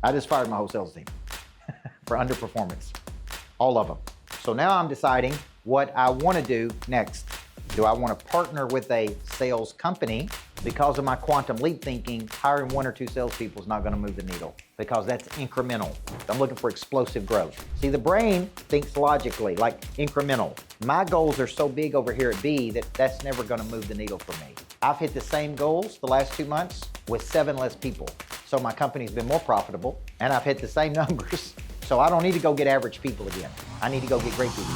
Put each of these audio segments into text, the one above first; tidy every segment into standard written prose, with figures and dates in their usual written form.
I just fired my whole sales team for underperformance, all of them. So now I'm deciding what I want to do next. Do I want to partner with a sales company? Because of my quantum leap thinking, hiring 1 or 2 salespeople is not going to move the needle because that's incremental. I'm looking for explosive growth. See, the brain thinks logically, like incremental. My goals are so big over here at B that that's never going to move the needle for me. I've hit the same goals the last 2 months with 7 less people. So my company's been more profitable and I've hit the same numbers. So I don't need to go get average people again. I need to go get great people.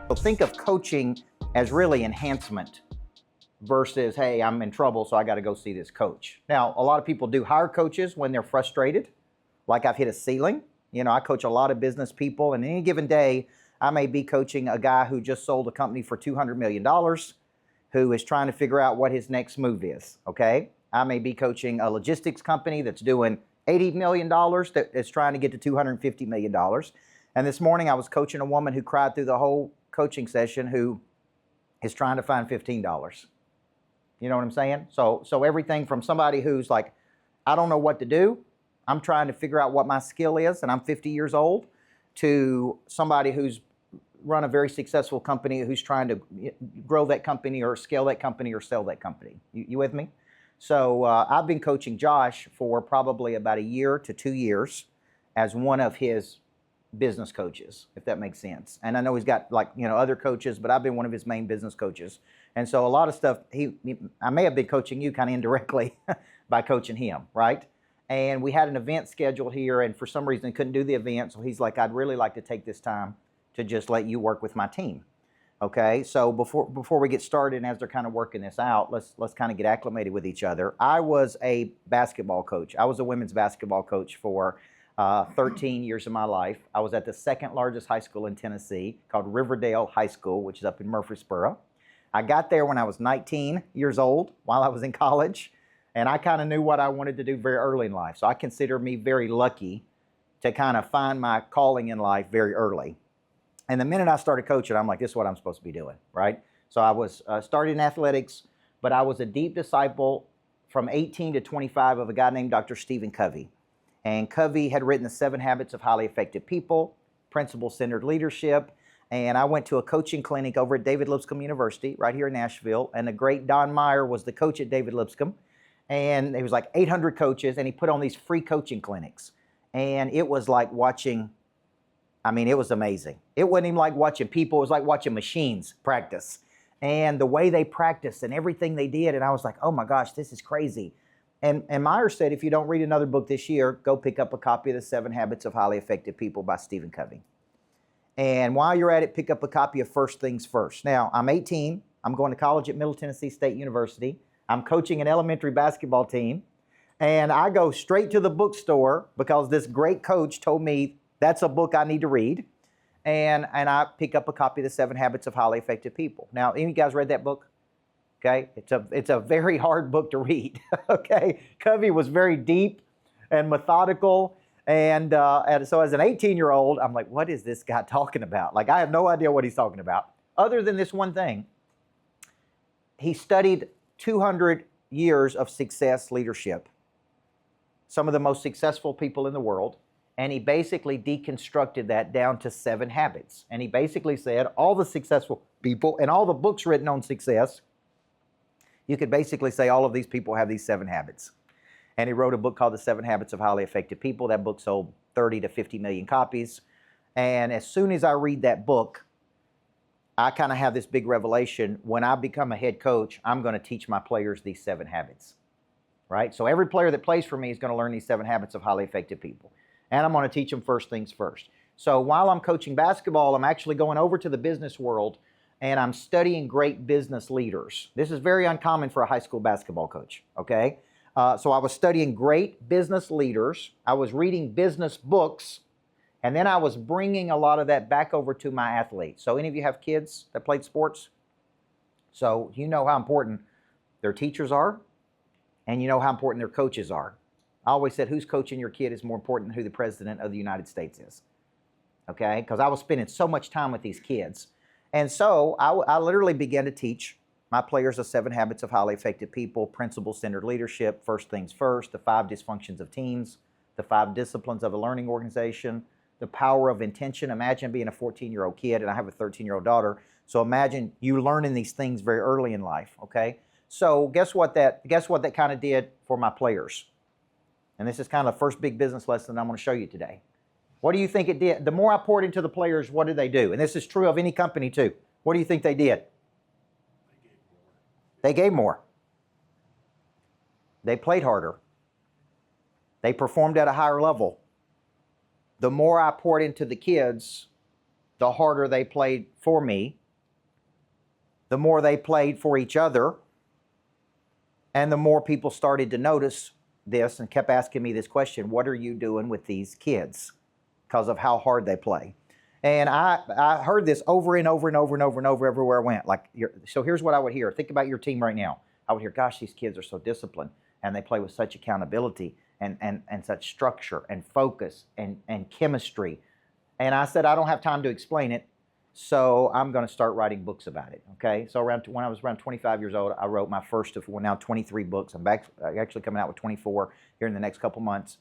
So think of coaching as really enhancement versus, hey, I'm in trouble, so I got to go see this coach. Now, a lot of people do hire coaches when they're frustrated, like I've hit a ceiling. You know, I coach a lot of business people, and any given day, I may be coaching a guy who just sold a company for $200 million, who is trying to figure out what his next move is, okay? I may be coaching a logistics company that's doing $80 million that is trying to get to $250 million. And this morning, I was coaching a woman who cried through the whole coaching session who is trying to find $15. You know what I'm saying? So everything from somebody who's like, I don't know what to do, I'm trying to figure out what my skill is, and I'm 50 years old, to somebody who's run a very successful company who's trying to grow that company or scale that company or sell that company. You with me? So I've been coaching Josh for probably about 1 year to 2 years as one of his business coaches, if that makes sense. And I know he's got other coaches, but I've been one of his main business coaches. And so a lot of stuff, I may have been coaching you kind of indirectly by coaching him, right? And we had an event scheduled here, and for some reason couldn't do the event. So he's like, I'd really like to take this time to just let you work with my team. Okay, so before we get started, and as they're kind of working this out, let's kind of get acclimated with each other. I was a basketball coach. I was a women's basketball coach for 13 years of my life. I was at the second largest high school in Tennessee called Riverdale High School, which is up in Murfreesboro. I got there when I was 19 years old while I was in college, and I kind of knew what I wanted to do very early in life. So I consider me very lucky to kind of find my calling in life very early. And the minute I started coaching, I'm like, this is what I'm supposed to be doing, right? So I was started in athletics, but I was a deep disciple from 18 to 25 of a guy named Dr. Stephen Covey. And Covey had written the 7 Habits of Highly Effective People, Principle-Centered Leadership, and I went to a coaching clinic over at David Lipscomb University right here in Nashville, and the great Don Meyer was the coach at David Lipscomb, and there was like 800 coaches, and he put on these free coaching clinics, and it was like watching, it was amazing. It wasn't even like watching people, it was like watching machines practice, and the way they practiced and everything they did, and I was like, oh my gosh, this is crazy. And Meyer said, if you don't read another book this year, go pick up a copy of The 7 Habits of Highly Effective People by Stephen Covey. And while you're at it, pick up a copy of First Things First. Now, I'm 18. I'm going to college at Middle Tennessee State University. I'm coaching an elementary basketball team. And I go straight to the bookstore because this great coach told me that's a book I need to read. And I pick up a copy of The 7 Habits of Highly Effective People. Now, any of you guys read that book? Okay, it's a very hard book to read. Okay, Covey was very deep and methodical, and so as an 18-year-old, I'm like, what is this guy talking about? Like, I have no idea what he's talking about, other than this one thing. He studied 200 years of success leadership, some of the most successful people in the world, and he basically deconstructed that down to 7 habits. And he basically said all the successful people and all the books written on success, you could basically say all of these people have these 7 habits. And he wrote a book called The 7 Habits of Highly Effective People. That book sold 30 to 50 million copies. And as soon as I read that book, I kind of have this big revelation. When I become a head coach, I'm going to teach my players these 7 habits, right? So every player that plays for me is going to learn these 7 habits of highly effective people. And I'm going to teach them first things first. So while I'm coaching basketball, I'm actually going over to the business world and I'm studying great business leaders. This is very uncommon for a high school basketball coach, okay? So I was studying great business leaders. I was reading business books, and then I was bringing a lot of that back over to my athletes. So any of you have kids that played sports? So you know how important their teachers are, and you know how important their coaches are. I always said, who's coaching your kid is more important than who the president of the United States is. okay? Because I was spending so much time with these kids. And so I literally began to teach my players the 7 habits of highly effective people, principle-centered leadership, first things first, the 5 dysfunctions of teams, the 5 disciplines of a learning organization, the power of intention. Imagine being a 14-year-old kid, and I have a 13-year-old daughter. So imagine you learning these things very early in life, okay? So guess what that kind of did for my players? And this is kind of the first big business lesson I'm going to show you today. What do you think it did? The more I poured into the players, what did they do? And this is true of any company too. What do you think they did? They gave more. They played harder. They performed at a higher level. The more I poured into the kids, the harder they played for me. The more they played for each other. And the more people started to notice this and kept asking me this question, what are you doing with these kids? Because of how hard they play. And I heard this over and over and over and over and over everywhere I went. So here's what I would hear. Think about your team right now. I would hear, gosh, these kids are so disciplined and they play with such accountability and such structure and focus and chemistry. And I said, I don't have time to explain it, so I'm going to start writing books about it, okay? So when I was around 25 years old, I wrote my first of now 23 books. I'm actually coming out with 24 here in the next couple months.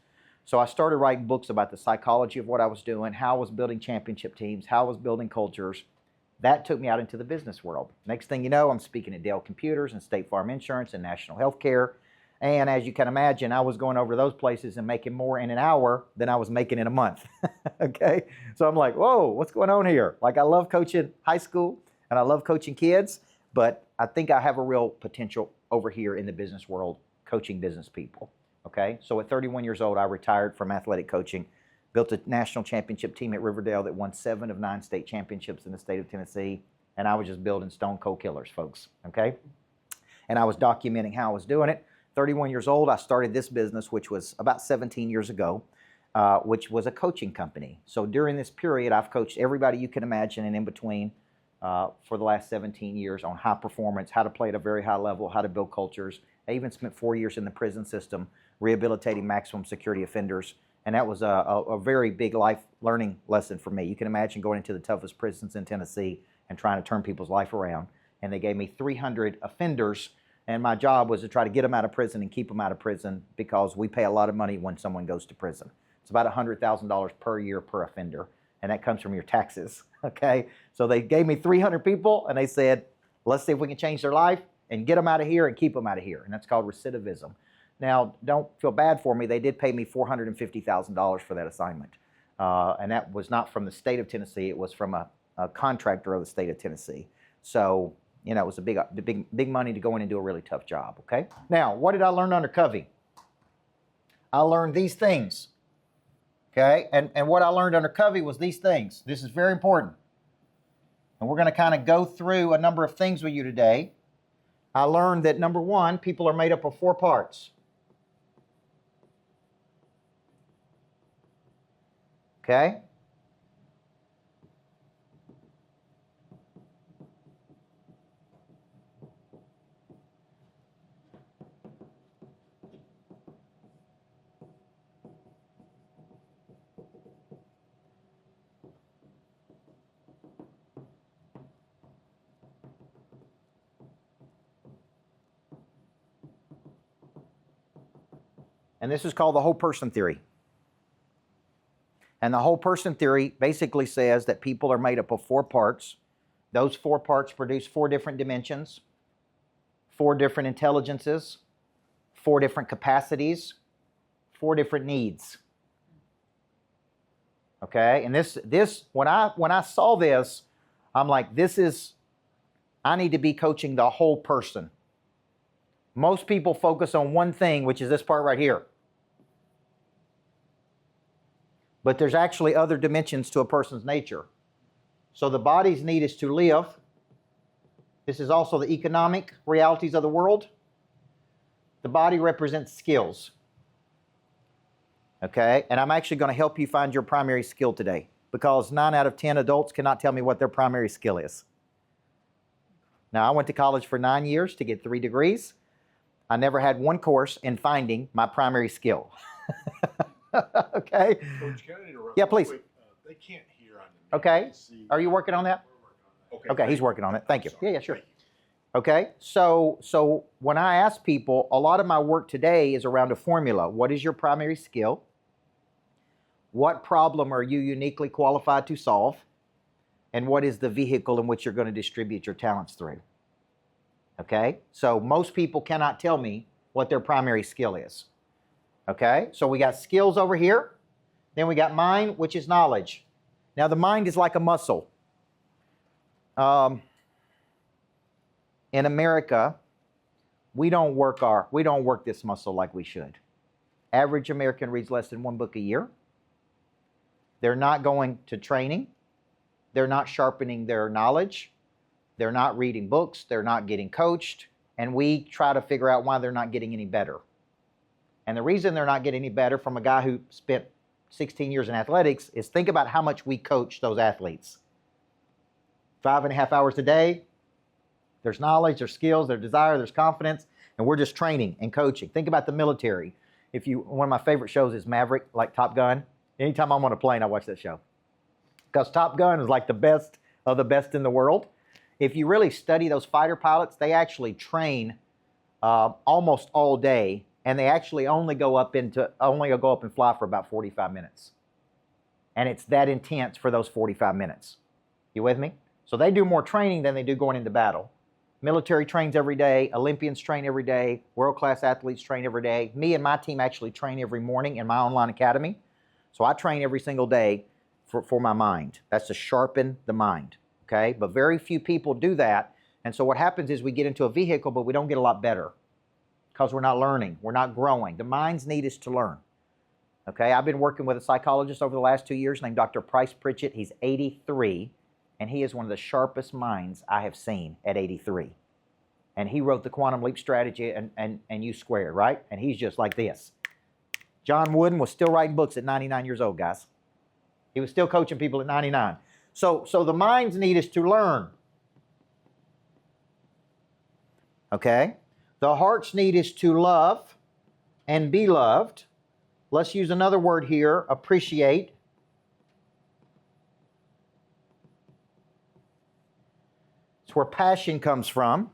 So I started writing books about the psychology of what I was doing, how I was building championship teams, how I was building cultures. That took me out into the business world. Next thing you know, I'm speaking at Dell Computers and State Farm Insurance and National Healthcare. And as you can imagine, I was going over those places and making more in an hour than I was making in a month, okay? So I'm like, whoa, what's going on here? Like, I love coaching high school and I love coaching kids, but I think I have a real potential over here in the business world coaching business people. Okay, so at 31 years old, I retired from athletic coaching, built a national championship team at Riverdale that won 7 of 9 state championships in the state of Tennessee, and I was just building stone cold killers, folks, okay? And I was documenting how I was doing it. 31 years old, I started this business, which was about 17 years ago, which was a coaching company. So during this period, I've coached everybody you can imagine and in between for the last 17 years on high performance, how to play at a very high level, how to build cultures. I even spent 4 years in the prison system rehabilitating maximum security offenders, and that was a very big life learning lesson for me. You can imagine going into the toughest prisons in Tennessee and trying to turn people's life around. And they gave me 300 offenders, and my job was to try to get them out of prison and keep them out of prison because we pay a lot of money when someone goes to prison. It's about $100,000 per year per offender, and that comes from your taxes, okay? So they gave me 300 people, and they said, let's see if we can change their life and get them out of here and keep them out of here, and that's called recidivism. Now, don't feel bad for me. They did pay me $450,000 for that assignment. And that was not from the state of Tennessee. It was from a contractor of the state of Tennessee. So, you know, it was a big money to go in and do a really tough job, okay? Now, what did I learn under Covey? I learned these things, okay? And what I learned under Covey was these things. This is very important. And we're going to kind of go through a number of things with you today. I learned that, number 1, people are made up of 4 parts. Okay? And this is called the whole person theory. And the whole person theory basically says that people are made up of 4 parts. Those 4 parts produce 4 different dimensions, 4 different intelligences, 4 different capacities, 4 different needs. Okay? And this when I saw this, I'm like, I need to be coaching the whole person. Most people focus on one thing, which is this part right here. But there's actually other dimensions to a person's nature. So the body's need is to live. This is also the economic realities of the world. The body represents skills. Okay? And I'm actually going to help you find your primary skill today, because 9 out of 10 adults cannot tell me what their primary skill is. Now, I went to college for 9 years to get 3 degrees. I never had one course in finding my primary skill. Okay? Coach, can I interrupt? Yeah, please. They can't hear. Okay. Are you working on that? Okay, he's working on it. Thank you. Yeah, sure. Okay, so when I ask people, a lot of my work today is around a formula. What is your primary skill? What problem are you uniquely qualified to solve? And what is the vehicle in which you're going to distribute your talents through? Okay, so most people cannot tell me what their primary skill is. Okay, so we got skills over here. Then we got mind, which is knowledge. Now the mind is like a muscle. In America, we don't work this muscle like we should. Average American reads less than 1 book a year. They're not going to training. They're not sharpening their knowledge. They're not reading books. They're not getting coached. And we try to figure out why they're not getting any better. And the reason they're not getting any better, from a guy who spent 16 years in athletics, is think about how much we coach those athletes. 5.5 hours a day. There's knowledge, there's skills, there's desire, there's confidence, and we're just training and coaching. Think about the military. One of my favorite shows is Maverick, like Top Gun. Anytime I'm on a plane, I watch that show. Because Top Gun is like the best of the best in the world. If you really study those fighter pilots, they actually train almost all day, and they actually only go up and fly for about 45 minutes. And it's that intense for those 45 minutes. You with me? So they do more training than they do going into battle. Military trains every day. Olympians train every day. World-class athletes train every day. Me and my team actually train every morning in my online academy. So I train every single day for my mind. That's to sharpen the mind, okay? But very few people do that. And so what happens is we get into a vehicle, but we don't get a lot better because we're not learning. We're not growing. The mind's need is to learn, okay? I've been working with a psychologist over the last 2 years named Dr. Price Pritchett. He's 83. And he is one of the sharpest minds I have seen at 83. And he wrote the Quantum Leap Strategy and U Squared, right? And he's just like this. John Wooden was still writing books at 99 years old, guys. He was still coaching people at 99. So the mind's need is to learn. Okay? The heart's need is to love and be loved. Let's use another word here, appreciate. It's where passion comes from.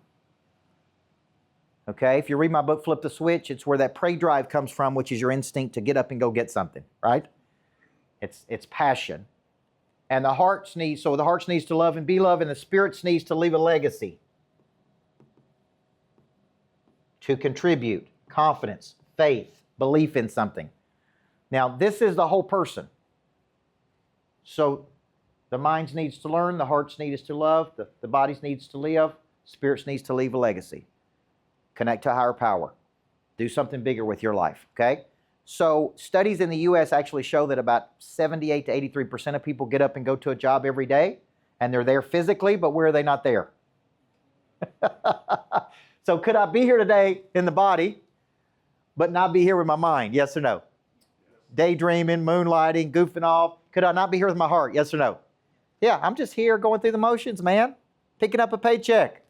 Okay, if you read my book, Flip the Switch, it's where that prey drive comes from, which is your instinct to get up and go get something, right? It's passion. And the heart's needs, so the heart's needs to love and be loved, and the spirit's needs to leave a legacy. To contribute, confidence, faith, belief in something. Now, this is the whole person. So the mind's needs to learn, the heart's need is to love, the body's needs to live, spirit's needs to leave a legacy. Connect to a higher power. Do something bigger with your life, okay? So studies in the U.S. actually show that about 78 to 83% of people get up and go to a job every day, and they're there physically, but where are they not there? So could I be here today in the body, but not be here with my mind? Yes or no? Daydreaming, moonlighting, goofing off. Could I not be here with my heart? Yes or no? Yeah, I'm just here going through the motions, man. Picking up a paycheck.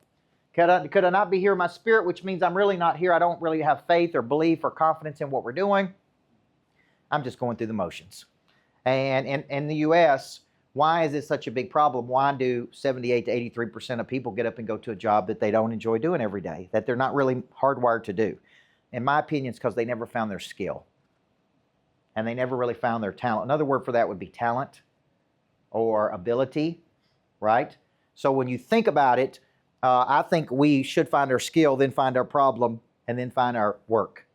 Could I not be here in my spirit, which means I'm really not here. I don't really have faith or belief or confidence in what we're doing. I'm just going through the motions. And in the U.S., why is this such a big problem? Why do 78 to 83% of people get up and go to a job that they don't enjoy doing every day, that they're not really hardwired to do? In my opinion, it's because they never found their skill. And they never really found their talent. Another word for that would be talent or ability, right? So when you think about it, I think we should find our skill, then find our problem, and then find our work,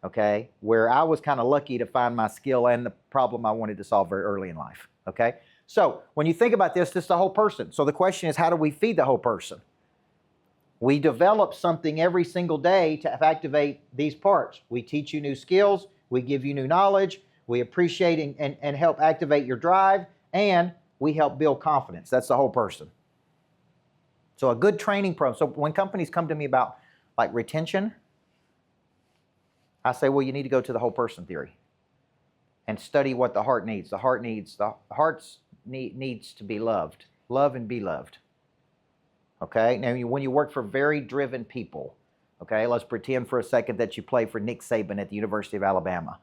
okay? Where I was kind of lucky to find my skill and the problem I wanted to solve very early in life, okay? So when you think about this is the whole person. So the question is, how do we feed the whole person? We develop something every single day to activate these parts. We teach you new skills. We give you new knowledge. We appreciate and help activate your drive. And we help build confidence. That's the whole person. So a good training program. So when companies come to me about like retention, I say, well, you need to go to the whole person theory and study what the heart needs. The heart needs to be loved. Love and be loved. Okay? Now, when you work for very driven people, okay, let's pretend for a second that you play for Nick Saban at the University of Alabama.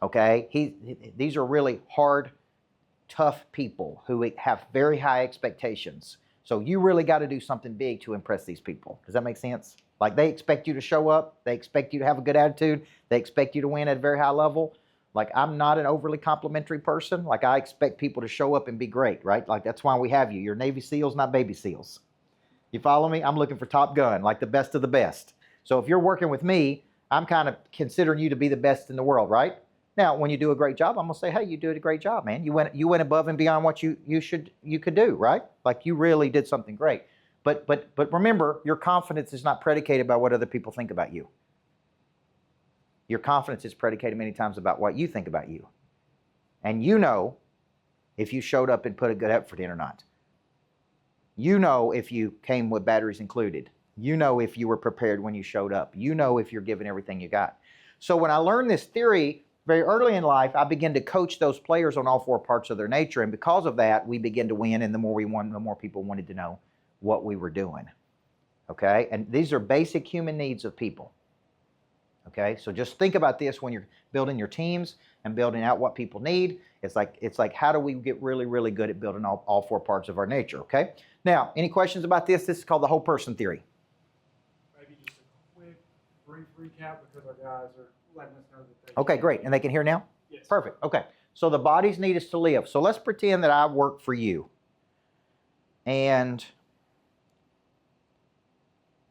Okay? These are really hard tough people who have very high expectations. So you really got to do something big to impress these people. Does that make sense? Like they expect you to show up. They expect you to have a good attitude. They expect you to win at a very high level. Like I'm not an overly complimentary person. Like I expect people to show up and be great, right? Like that's why we have you. You're Navy SEALs, not baby SEALs. You follow me? I'm looking for Top Gun, like the best of the best. So if you're working with me, I'm kind of considering you to be the best in the world, right? Now, when you do a great job, I'm gonna say, hey, you did a great job, man. You went above and beyond what you could do, right? Like you really did something great. But remember, your confidence is not predicated by what other people think about you. Your confidence is predicated many times about what you think about you. And you know if you showed up and put a good effort in or not. You know if you came with batteries included. You know if you were prepared when you showed up. You know if you're giving everything you got. So when I learned this theory very early in life, I began to coach those players on all four parts of their nature. And because of that, we began to win. And the more we won, the more people wanted to know what we were doing. Okay? And these are basic human needs of people. Okay? So just think about this when you're building your teams and building out what people need. It's like how do we get really, really good at building all four parts of our nature? Okay? Now, any questions about this? This is called the whole person theory. Maybe just a quick, brief recap because our guys are letting us know that they... Okay, great. And they can hear now? Yes. Perfect. Okay. So the bodies need us to live. So let's pretend that I work for you. And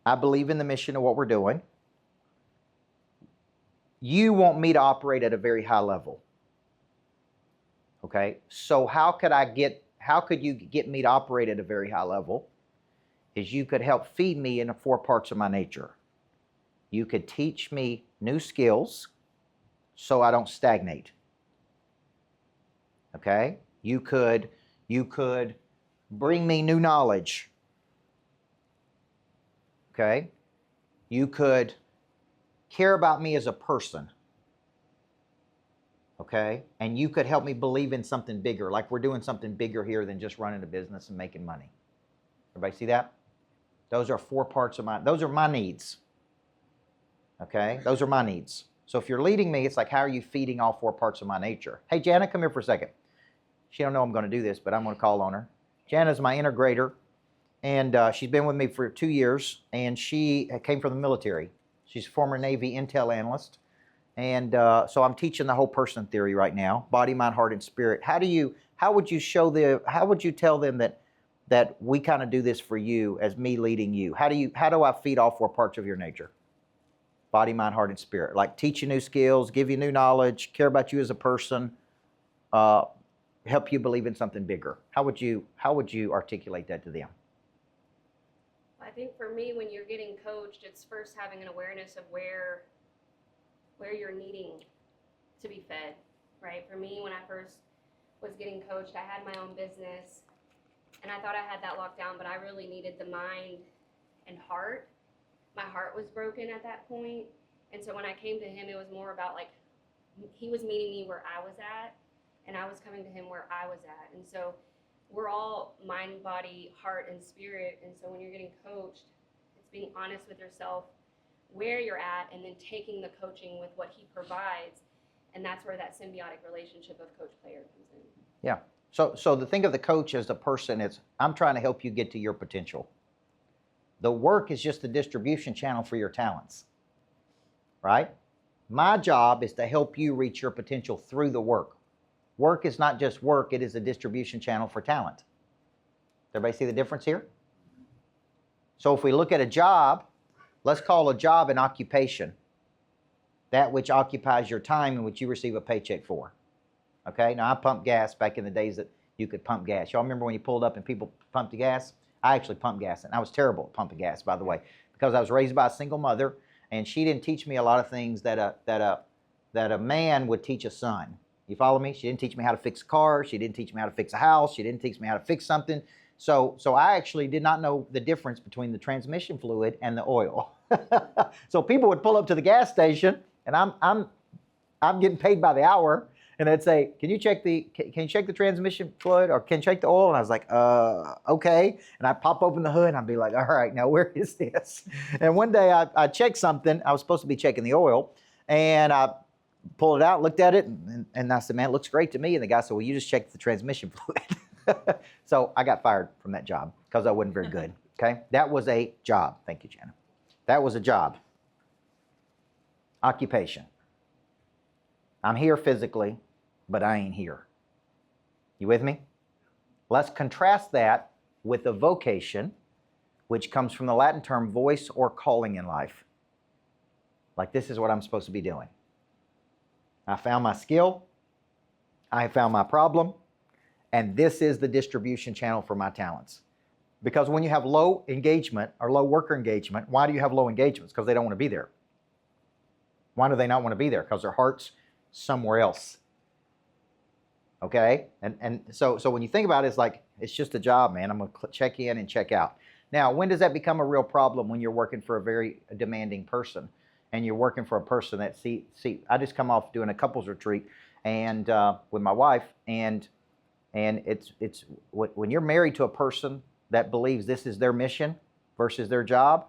I believe in the mission of what we're doing. You want me to operate at a very high level. Okay? So how could you get me to operate at a very high level? Is you could help feed me in the four parts of my nature. You could teach me new skills so I don't stagnate. Okay? You could bring me new knowledge. Okay? You could care about me as a person. Okay? And you could help me believe in something bigger, like we're doing something bigger here than just running a business and making money. Everybody see that? Those are four parts of those are my needs. Okay? Those are my needs. So if you're leading me, it's like, how are you feeding all four parts of my nature? Hey, Jana, come here for a second. She don't know I'm going to do this, but I'm going to call on her. Jana's my integrator, and she's been with me for 2 years, and she came from the military. She's a former Navy intel analyst. And so I'm teaching the whole person theory right now, body, mind, heart, and spirit. How would you tell them that we kind of do this for you as me leading you? How do I feed all four parts of your nature? Body, mind, heart, and spirit. Like teach you new skills, give you new knowledge, care about you as a person, help you believe in something bigger. How would you articulate that to them? I think for me, when you're getting coached, it's first having an awareness of where you're needing to be fed, right? For me, when I first was getting coached, I had my own business, and I thought I had that locked down, but I really needed the mind and heart. My heart was broken at that point, and so when I came to him, it was more about like, he was meeting me where I was at, and I was coming to him where I was at. And so we're all mind, body, heart, and spirit, and so when you're getting coached, it's being honest with yourself, where you're at, and then taking the coaching with what he provides, and that's where that symbiotic relationship of coach-player comes in. Yeah. So the thing of the coach as the person is, I'm trying to help you get to your potential. The work is just the distribution channel for your talents, right? My job is to help you reach your potential through the work. Work is not just work, it is a distribution channel for talent. Everybody see the difference here? So if we look at a job, let's call a job an occupation. That which occupies your time and which you receive a paycheck for. Okay, now I pumped gas back in the days that you could pump gas. Y'all remember when you pulled up and people pumped the gas? I actually pumped gas, and I was terrible at pumping gas, by the way, because I was raised by a single mother, and she didn't teach me a lot of things that a man would teach a son. You follow me? She didn't teach me how to fix a car. She didn't teach me how to fix a house. She didn't teach me how to fix something. So I actually did not know the difference between the transmission fluid and the oil. So people would pull up to the gas station, and I'm getting paid by the hour, and they'd say, can you check the transmission fluid, or can you check the oil? And I was like, okay. And I'd pop open the hood, and I'd be like, all right, now where is this? And one day I checked something. I was supposed to be checking the oil, and I pulled it out, looked at it, and I said, man, it looks great to me. And the guy said, well, you just checked the transmission fluid. So I got fired from that job because I wasn't very good. Okay, that was a job. Thank you, Jana. That was a job. Occupation. I'm here physically, but I ain't here. You with me? Let's contrast that with a vocation, which comes from the Latin term voice or calling in life. Like, this is what I'm supposed to be doing. I found my skill. I found my problem. And this is the distribution channel for my talents. Because when you have low engagement or low worker engagement, why do you have low engagements? Because they don't want to be there. Why do they not want to be there? Because their heart's somewhere else. Okay? And so when you think about it, it's like, it's just a job, man. I'm going to check in and check out. Now, when does that become a real problem? When you're working for a very demanding person and you're working for a person that, see, I just come off doing a couples retreat and with my wife, and it's when you're married to a person that believes this is their mission versus their job,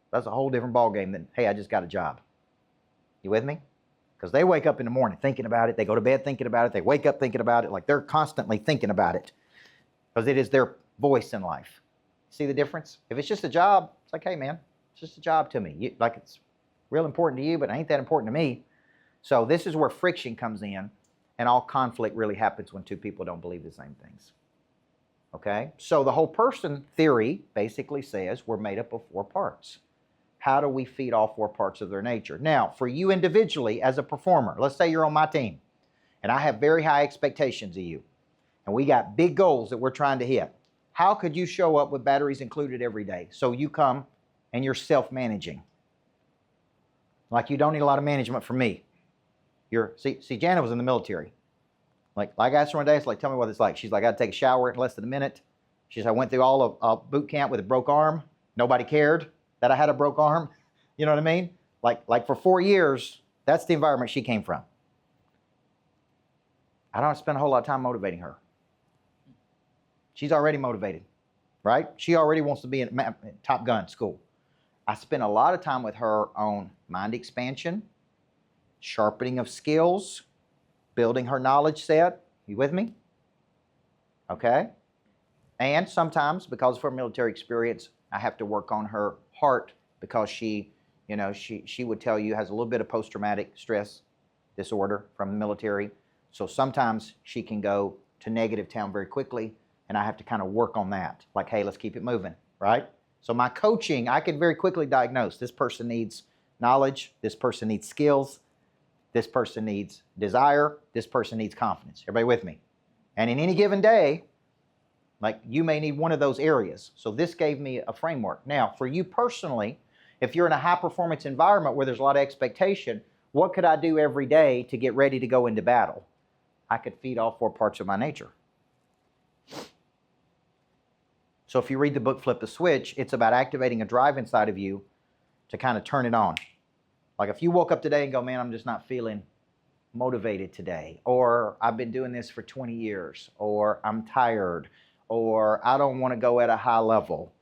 that's a whole different ballgame than, hey, I just got a job. You with me? Because they wake up in the morning thinking about it. They go to bed thinking about it. They wake up thinking about it. Like, they're constantly thinking about it because it is their voice in life. See the difference? If it's just a job, it's like, hey, man, it's just a job to me. Like, it's real important to you, but it ain't that important to me. So this is where friction comes in, and all conflict really happens when two people don't believe the same things. Okay? So the whole person theory basically says we're made up of 4 parts. How do we feed all 4 parts of their nature? Now, for you individually as a performer, let's say you're on my team, and I have very high expectations of you, and we got big goals that we're trying to hit. How could you show up with batteries included every day? So you come and you're self-managing. Like, you don't need a lot of management from me. See, Jana was in the military. Like I asked her one day, it's like, tell me what it's like. She's like, I got to take a shower in less than a minute. She said, I went through all of boot camp with a broke arm. Nobody cared that I had a broke arm. You know what I mean? Like for 4 years, that's the environment she came from. I don't spend a whole lot of time motivating her. She's already motivated, right? She already wants to be in Top Gun school. I spend a lot of time with her on mind expansion, sharpening of skills, building her knowledge set. You with me? Okay? And sometimes, because of her military experience, I have to work on her heart because she would tell you has a little bit of post-traumatic stress disorder from the military. So sometimes she can go to negative town very quickly, and I have to kind of work on that. Like, hey, let's keep it moving, right? So my coaching, I can very quickly diagnose this person needs knowledge, this person needs skills, this person needs desire, this person needs confidence. Everybody with me? And in any given day, like, you may need one of those areas. So this gave me a framework. Now, for you personally, if you're in a high-performance environment where there's a lot of expectation, what could I do every day to get ready to go into battle? I could feed all 4 parts of my nature. So if you read the book Flip the Switch, it's about activating a drive inside of you to kind of turn it on. Like, if you woke up today and go, man, I'm just not feeling motivated today, or I've been doing this for 20 years, or I'm tired, or I don't want to go at a high level.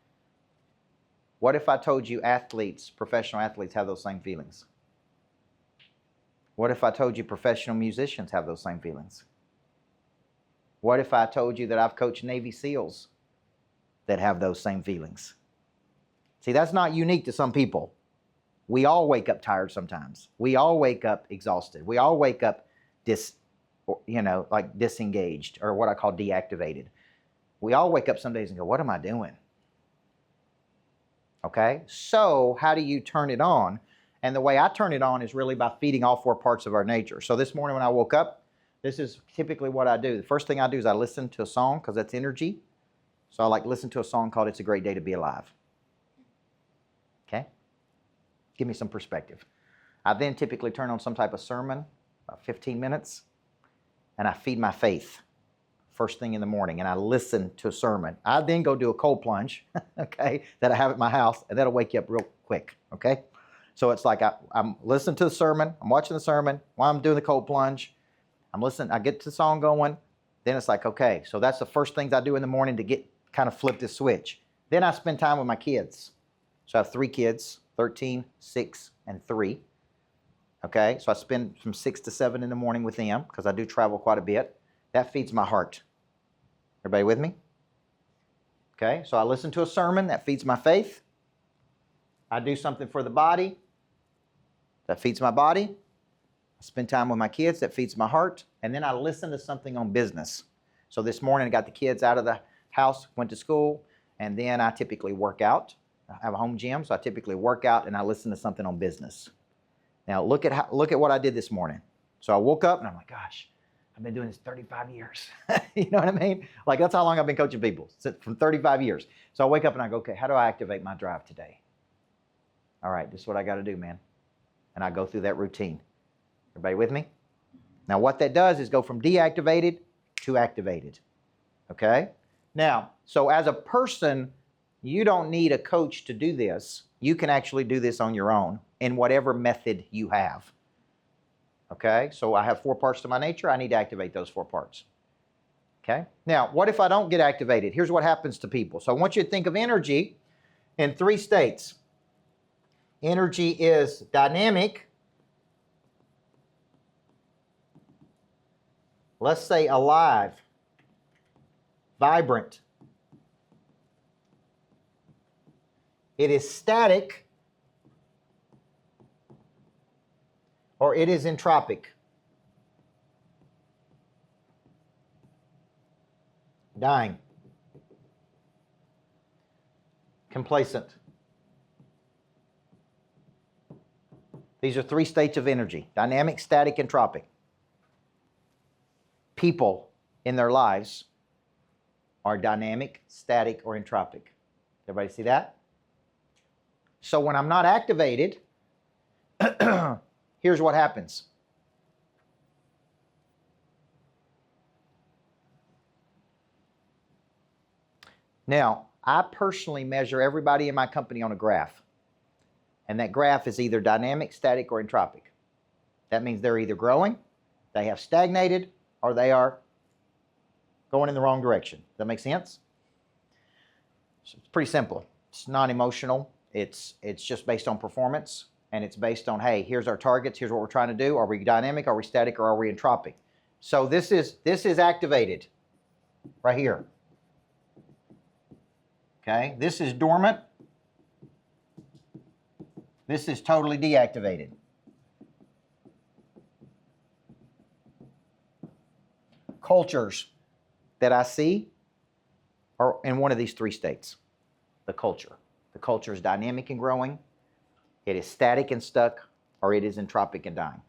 What if I told you athletes, professional athletes, have those same feelings? What if I told you professional musicians have those same feelings? What if I told you that I've coached Navy SEALs that have those same feelings? See, that's not unique to some people. We all wake up tired sometimes. We all wake up exhausted. We all wake up disengaged, or what I call deactivated. We all wake up some days and go, what am I doing? Okay, so how do you turn it on? And the way I turn it on is really by feeding all 4 parts of our nature. So this morning when I woke up, this is typically what I do. The first thing I do is I listen to a song because that's energy. So I like listen to a song called It's a Great Day to Be Alive. Okay? Give me some perspective. I then typically turn on some type of sermon, about 15 minutes, and I feed my faith first thing in the morning, and I listen to a sermon. I then go do a cold plunge, okay, that I have at my house, and that'll wake you up real quick, okay? So it's like I'm listening to the sermon, I'm watching the sermon, while I'm doing the cold plunge, I'm listening, I get the song going, then it's like, okay, so that's the first things I do in the morning to kind of flip this switch. Then I spend time with my kids. So I have 3 kids, 13, 6, and 3. Okay, so I spend from 6 to 7 in the morning with them because I do travel quite a bit. That feeds my heart. Everybody with me? Okay, so I listen to a sermon. That feeds my faith. I do something for the body. That feeds my body. I spend time with my kids. That feeds my heart. And then I listen to something on business. So this morning I got the kids out of the house, went to school, and then I typically work out. I have a home gym, so I typically work out and I listen to something on business. Now look at what I did this morning. So I woke up and I'm like, gosh, I've been doing this 35 years. You know what I mean? Like that's how long I've been coaching people, from 35 years. So I wake up and I go, okay, how do I activate my drive today? All right, this is what I got to do, man. And I go through that routine. Everybody with me? Now what that does is go from deactivated to activated. Okay? Now, so as a person, you don't need a coach to do this. You can actually do this on your own in whatever method you have. Okay? So I have 4 parts to my nature. I need to activate those 4 parts. Okay? Now, what if I don't get activated? Here's what happens to people. So I want you to think of energy in 3 states. Energy is dynamic. Let's say alive, vibrant. It is static, or it is entropic. Dying. Complacent. These are 3 states of energy: dynamic, static, entropic. People in their lives are dynamic, static, or entropic. Everybody see that? So when I'm not activated, here's what happens. Now, I personally measure everybody in my company on a graph. And that graph is either dynamic, static, or entropic. That means they're either growing, they have stagnated, or they are going in the wrong direction. Does that make sense? So it's pretty simple. It's non-emotional. It's just based on performance, and it's based on, hey, here's our targets, here's what we're trying to do. Are we dynamic, are we static, or are we entropic? So this is activated right here. Okay, this is dormant. This is totally deactivated. Cultures that I see are in one of these 3 states. The culture. The culture is dynamic and growing. It is static and stuck, or it is entropic and dying.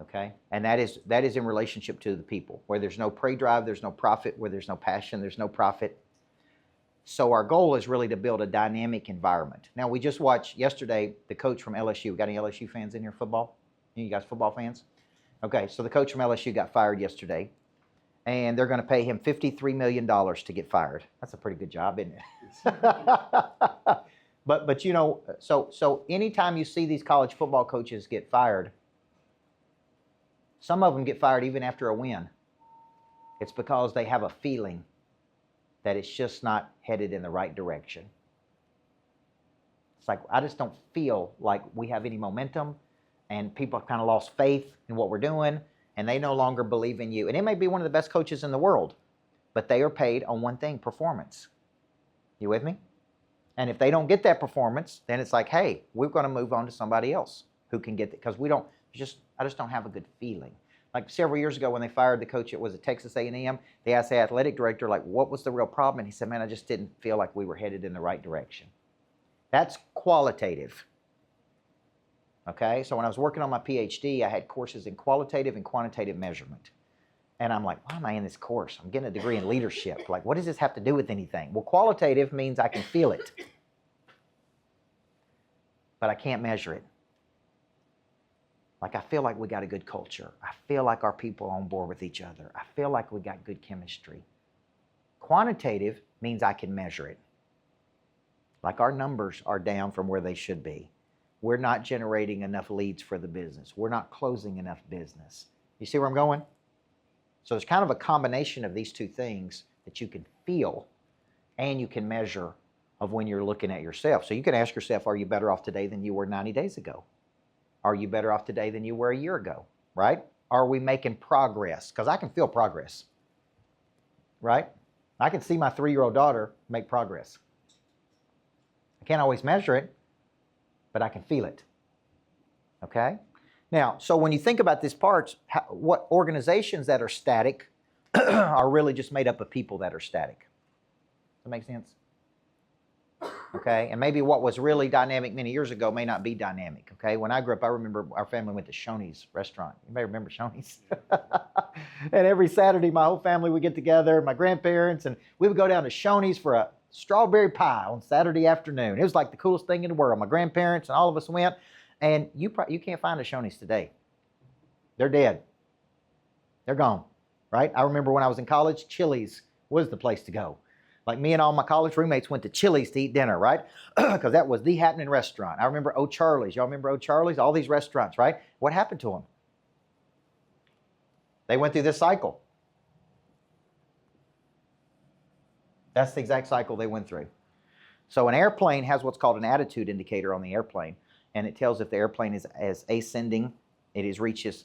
Okay? And that is in relationship to the people. Where there's no prey drive, there's no profit. Where there's no passion, there's no profit. So our goal is really to build a dynamic environment. Now, we just watched yesterday the coach from LSU. Got any LSU fans in here, football? You guys football fans? Okay, so the coach from LSU got fired yesterday, and they're going to pay him $53 million to get fired. That's a pretty good job, isn't it? But you know, so anytime you see these college football coaches get fired, some of them get fired even after a win. It's because they have a feeling that it's just not headed in the right direction. It's like, I just don't feel like we have any momentum, and people have kind of lost faith in what we're doing, and they no longer believe in you. And it may be one of the best coaches in the world, but they are paid on one thing: performance. You with me? And if they don't get that performance, then it's like, hey, we're going to move on to somebody else who can get it, because I just don't have a good feeling. Like several years ago when they fired the coach, it was at Texas A&M, they asked the athletic director, like, what was the real problem? And he said, man, I just didn't feel like we were headed in the right direction. That's qualitative. Okay, so when I was working on my PhD, I had courses in qualitative and quantitative measurement. And I'm like, why am I in this course? I'm getting a degree in leadership. Like, what does this have to do with anything? Well, qualitative means I can feel it, but I can't measure it. Like, I feel like we got a good culture. I feel like our people are on board with each other. I feel like we got good chemistry. Quantitative means I can measure it. Like, our numbers are down from where they should be. We're not generating enough leads for the business. We're not closing enough business. You see where I'm going? So there's kind of a combination of these 2 things that you can feel and you can measure of when you're looking at yourself. So you can ask yourself, are you better off today than you were 90 days ago? Are you better off today than you were a year ago, right? Are we making progress? Because I can feel progress, right? I can see my 3-year-old daughter make progress. I can't always measure it, but I can feel it, okay? Now, so when you think about these parts, what organizations that are static are really just made up of people that are static. Does that make sense? Okay, and maybe what was really dynamic many years ago may not be dynamic, okay? When I grew up, I remember our family went to Shoney's restaurant. You may remember Shoney's? And every Saturday, my whole family would get together, my grandparents, and we would go down to Shoney's for a strawberry pie on Saturday afternoon. It was like the coolest thing in the world. My grandparents and all of us went, and you can't find a Shoney's today. They're dead. They're gone, right? I remember when I was in college, Chili's was the place to go. Like me and all my college roommates went to Chili's to eat dinner, right? Because that was the happening restaurant. I remember O'Charlie's. Y'all remember O'Charlie's? All these restaurants, right? What happened to them? They went through this cycle. That's the exact cycle they went through. So an airplane has what's called an attitude indicator on the airplane, and it tells if the airplane is ascending, it is reaches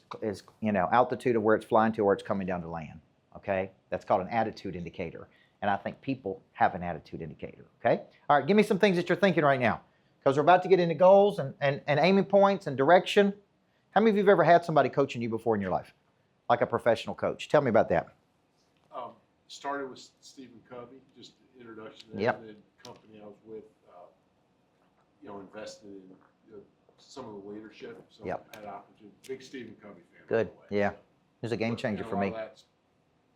altitude of where it's flying to, or it's coming down to land. Okay, that's called an attitude indicator. And I think people have an attitude indicator, okay? All right, give me some things that you're thinking right now, because we're about to get into goals and aiming points and direction. How many of you have ever had somebody coaching you before in your life, like a professional coach? Tell me about that. Started with Stephen Covey, just introduction to Yep. and then company I was with, invested in some of the leadership. So Yep. I had an opportunity. Big Stephen Covey fan. Good, by the way, yeah. so. It was a game changer for me. And a lot of that's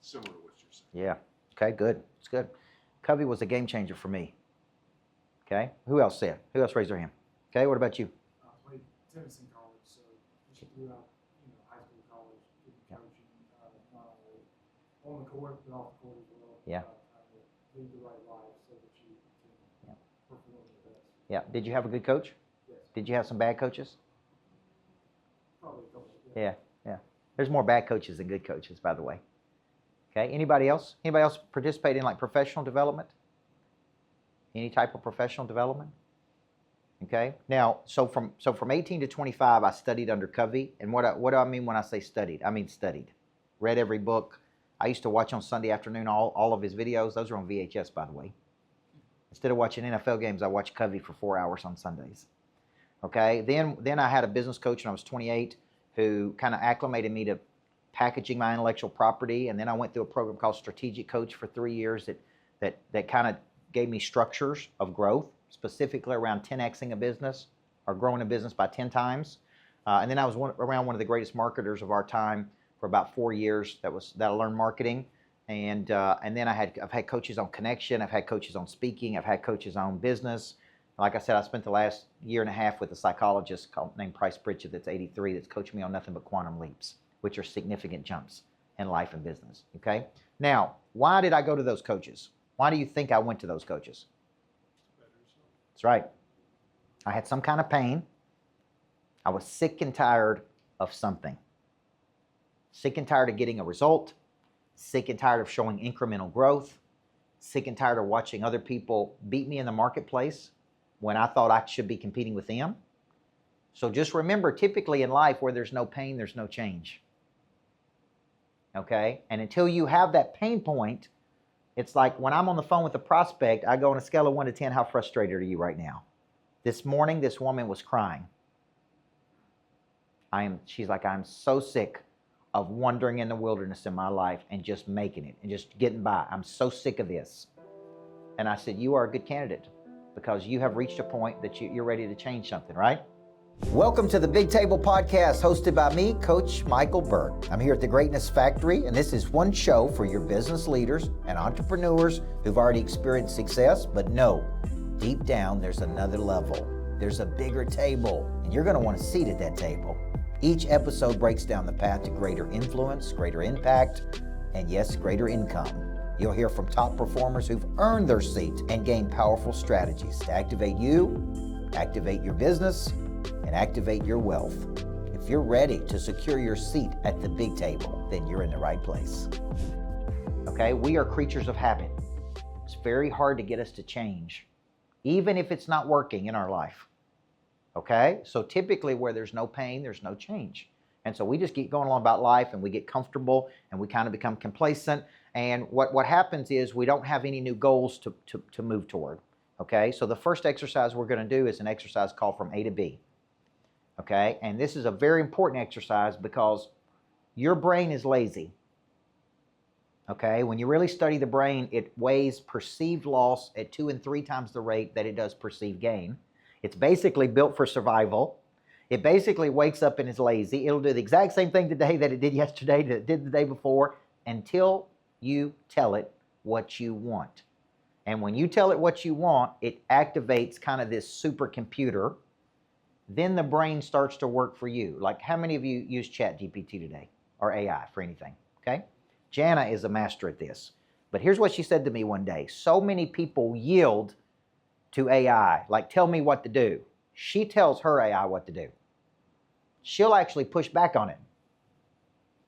similar to what you're saying. Yeah, okay, good, it's good. Covey was a game changer for me. Okay, who else said? Who else raised their hand? Okay, what about you? I played tennis in college, so just throughout, high school, college, Yeah. coaching, not only on the court, but off the court as well. Yeah. Trying to lead the right life so that you can Yeah. perform the best. Yeah, did you have a good coach? Yes, Did you have some bad coaches? probably a couple. Yeah. There's more bad coaches than good coaches, by the way. Okay, anybody else? Anybody else participate in like professional development? Any type of professional development? Okay, now, so from 18 to 25, I studied under Covey. And what do I mean when I say studied? I mean studied. Read every book. I used to watch on Sunday afternoon all of his videos. Those are on VHS, by the way. Instead of watching NFL games, I watched Covey for 4 hours on Sundays. Okay, then I had a business coach when I was 28 who kind of acclimated me to packaging my intellectual property, and then I went through a program called Strategic Coach for 3 years that kind of gave me structures of growth, specifically around 10xing a business or growing a business by 10 times. And then I was around one of the greatest marketers of our time for about 4 years that I learned marketing. And then I've had coaches on connection, I've had coaches on speaking, I've had coaches on business. Like I said, I spent the last year and a half with a psychologist named Price Pritchett that's 83 that's coached me on nothing but quantum leaps, which are significant jumps in life and business, okay? Now, why did I go to those coaches? Why do you think I went to those coaches? That's right. I had some kind of pain. I was sick and tired of something. Sick and tired of getting a result. Sick and tired of showing incremental growth. Sick and tired of watching other people beat me in the marketplace when I thought I should be competing with them. So just remember, typically in life where there's no pain, there's no change. Okay? And until you have that pain point, it's like when I'm on the phone with a prospect, I go on a scale of 1 to 10, how frustrated are you right now? This morning, this woman was crying. She's like, I'm so sick of wandering in the wilderness in my life and just making it and just getting by. I'm so sick of this. And I said, you are a good candidate because you have reached a point that you're ready to change something, right? Welcome to the Big Table Podcast, hosted by me, Coach Micheal Burt. I'm here at the Greatness Factory, and this is one show for your business leaders and entrepreneurs who've already experienced success, but know, deep down, there's another level. There's a bigger table, and you're going to want a seat at that table. Each episode breaks down the path to greater influence, greater impact, and yes, greater income. You'll hear from top performers who've earned their seat and gained powerful strategies to activate you, activate your business, and activate your wealth. If you're ready to secure your seat at the big table, then you're in the right place. Okay, we are creatures of habit. It's very hard to get us to change, even if it's not working in our life. Okay? So typically where there's no pain, there's no change. And so we just keep going along about life and we get comfortable and we kind of become complacent. And what happens is we don't have any new goals to move toward. Okay? So the first exercise we're going to do is an exercise called from A to B. Okay? And this is a very important exercise because your brain is lazy. Okay? When you really study the brain, it weighs perceived loss at 2 and 3 times the rate that it does perceived gain. It's basically built for survival. It basically wakes up and is lazy. It'll do the exact same thing today that it did yesterday, that it did the day before, until you tell it what you want. And when you tell it what you want, it activates kind of this supercomputer. Then the brain starts to work for you. Like, how many of you use ChatGPT today or AI for anything? Okay? Jana is a master at this. But here's what she said to me one day. So many people yield to AI, like, tell me what to do. She tells her AI what to do. She'll actually push back on it,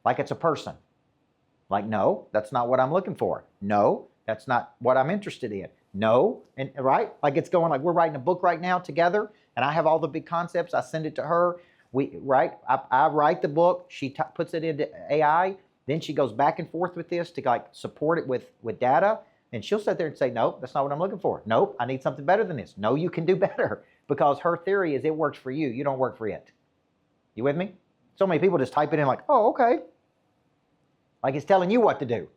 like it's a person. Like, no, that's not what I'm looking for. No, that's not what I'm interested in. No, and right? Like it's going like we're writing a book right now together, and I have all the big concepts. I send it to her. I write the book. She puts it into AI. Then she goes back and forth with this to like support it with data. And she'll sit there and say, nope, that's not what I'm looking for. Nope, I need something better than this. No, you can do better. Because her theory is it works for you. You don't work for it. You with me? So many people just type it in like, oh, okay. Like it's telling you what to do.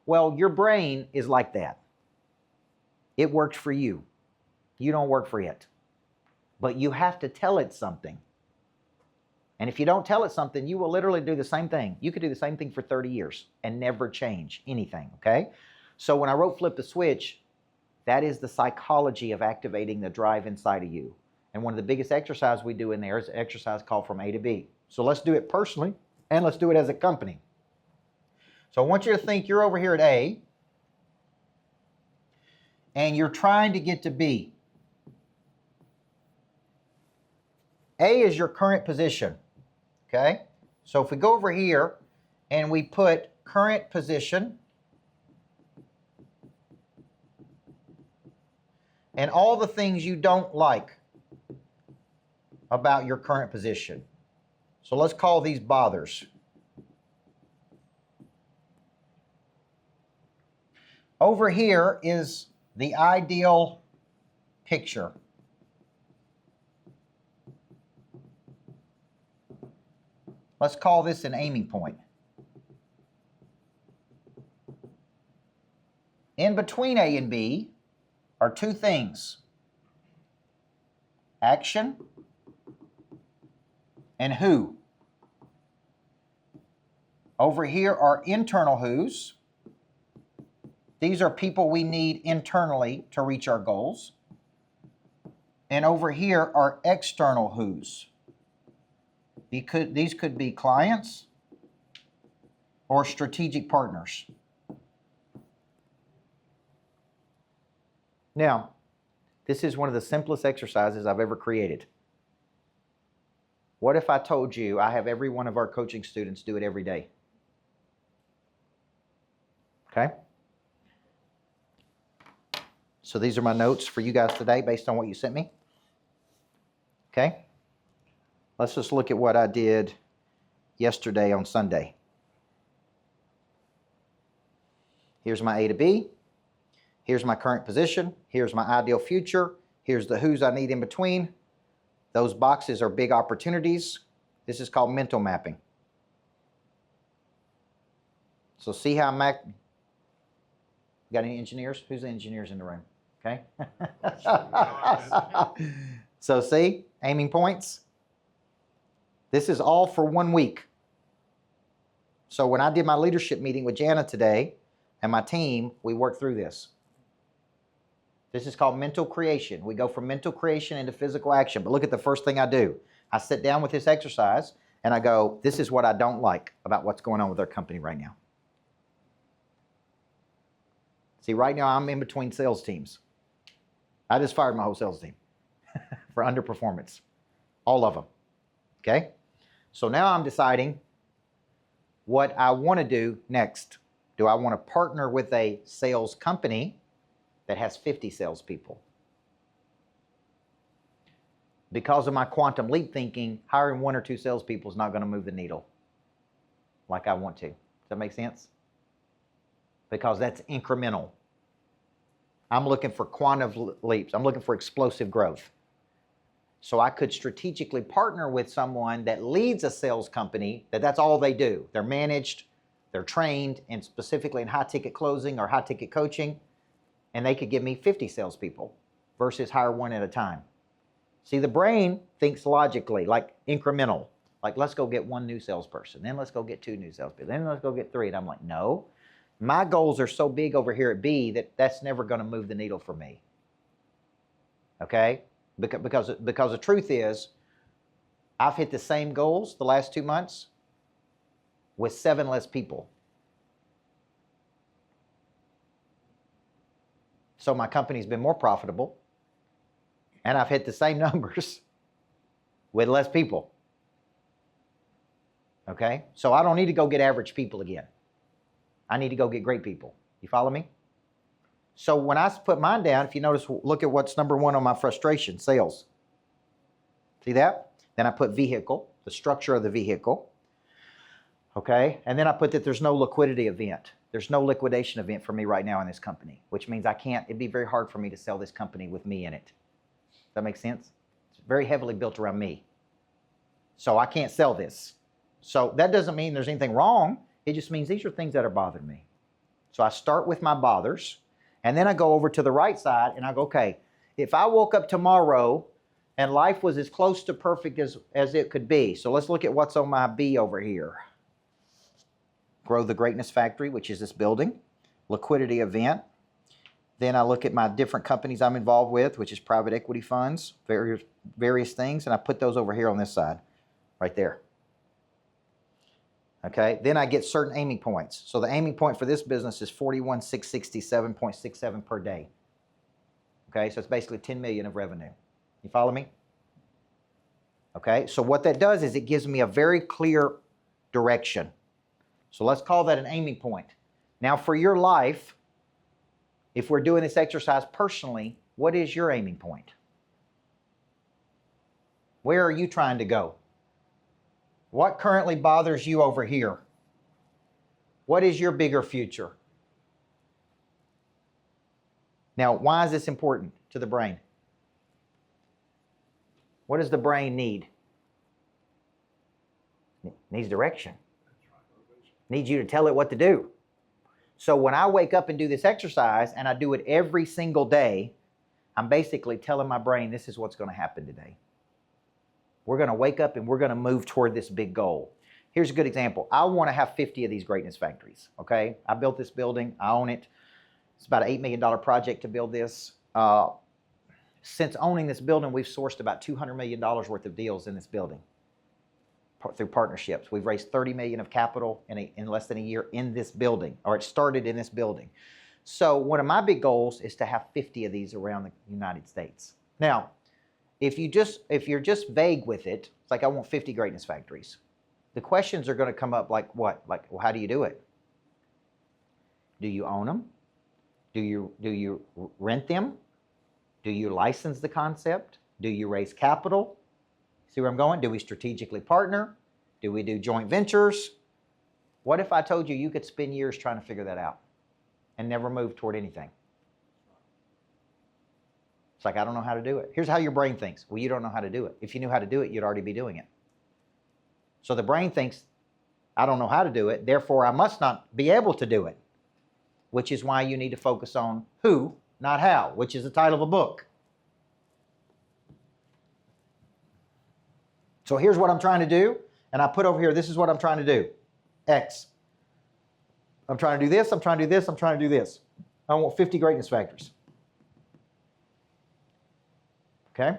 Well, your brain is like that. It works for you. You don't work for it. But you have to tell it something. And if you don't tell it something, you will literally do the same thing. You could do the same thing for 30 years and never change anything, okay? So when I wrote Flip the Switch, that is the psychology of activating the drive inside of you. And one of the biggest exercises we do in there is an exercise called from A to B. So let's do it personally and let's do it as a company. So I want you to think you're over here at A and you're trying to get to B. A is your current position, okay? So if we go over here and we put current position and all the things you don't like about your current position. So let's call these bothers. Over here is the ideal picture. Let's call this an aiming point. In between A and B are two things: action and who. Over here are internal who's. These are people we need internally to reach our goals. And over here are external who's. These could be clients or strategic partners. Now, this is one of the simplest exercises I've ever created. What if I told you I have every one of our coaching students do it every day? Okay? So these are my notes for you guys today based on what you sent me. Okay? Let's just look at what I did yesterday on Sunday. Here's my A to B. Here's my current position. Here's my ideal future. Here's the who's I need in between. Those boxes are big opportunities. This is called mental mapping. So see how I'm got any engineers? Who's the engineers in the room? Okay. So see, aiming points. This is all for 1 week. So when I did my leadership meeting with Jana today and my team, we worked through this. This is called mental creation. We go from mental creation into physical action. But look at the first thing I do. I sit down with this exercise and I go, this is what I don't like about what's going on with our company right now. See, right now I'm in between sales teams. I just fired my whole sales team for underperformance. All of them. Okay? So now I'm deciding what I want to do next. Do I want to partner with a sales company that has 50 salespeople? because of my quantum leap thinking, hiring 1 or 2 salespeople is not going to move the needle like I want to. Does that make sense? Because that's incremental. I'm looking for quantum leaps. I'm looking for explosive growth. So I could strategically partner with someone that leads a sales company that's all they do. They're managed, they're trained, and specifically in high-ticket closing or high-ticket coaching, and they could give me 50 salespeople versus hire 1 at a time. See, the brain thinks logically, like incremental. Like, let's go get 1 new salesperson, then let's go get 2 new salespeople, then let's go get 3. And I'm like, no. My goals are so big over here at B that's never going to move the needle for me. Okay? Because the truth is, I've hit the same goals the last 2 months with 7 less people. So my company's been more profitable, and I've hit the same numbers with less people. Okay? So I don't need to go get average people again. I need to go get great people. You follow me? So when I put mine down, if you notice, look at what's number 1 on my frustration, sales. See that? Then I put vehicle, the structure of the vehicle. Okay? And then I put that there's no liquidity event. There's no liquidation event for me right now in this company, which means it'd be very hard for me to sell this company with me in it. Does that make sense? It's very heavily built around me. So I can't sell this. So that doesn't mean there's anything wrong. It just means these are things that are bothering me. So I start with my bothers, and then I go over to the right side, and I go, okay, if I woke up tomorrow and life was as close to perfect as it could be. So let's look at what's on my B over here. Grow the Greatness Factory, which is this building. Liquidity event. Then I look at my different companies I'm involved with, which is private equity funds, various things, and I put those over here on this side, right there. Okay, then I get certain aiming points. So the aiming point for this business is 41,667.67 per day. Okay, so it's basically 10 million of revenue. You follow me? Okay, so what that does is it gives me a very clear direction. So let's call that an aiming point. Now for your life, if we're doing this exercise personally, what is your aiming point? Where are you trying to go? What currently bothers you over here? What is your bigger future? Now, why is this important to the brain? What does the brain need? It needs direction. Needs you to tell it what to do. So when I wake up and do this exercise, and I do it every single day, I'm basically telling my brain, this is what's going to happen today. We're going to wake up and we're going to move toward this big goal. Here's a good example. I want to have 50 of these greatness factories, okay? I built this building. I own it. It's about an $8 million project to build this. Since owning this building, we've sourced about $200 million worth of deals in this building through partnerships. We've raised $30 million of capital in less than a year in this building, or it started in this building. So one of my big goals is to have 50 of these around the United States. Now, if you're just vague with it, it's like I want 50 greatness factories. The questions are going to come up like what? Like, well, how do you do it? Do you own them? Do you rent them? Do you license the concept? Do you raise capital? See where I'm going? Do we strategically partner? Do we do joint ventures? What if I told you could spend years trying to figure that out and never move toward anything? It's like, I don't know how to do it. Here's how your brain thinks. Well, you don't know how to do it. If you knew how to do it, you'd already be doing it. So the brain thinks, I don't know how to do it, therefore I must not be able to do it, which is why you need to focus on who, not how, which is the title of a book. So here's what I'm trying to do, and I put over here, this is what I'm trying to do, X. I'm trying to do this, I'm trying to do this, I'm trying to do this. I want 50 greatness factors. Okay?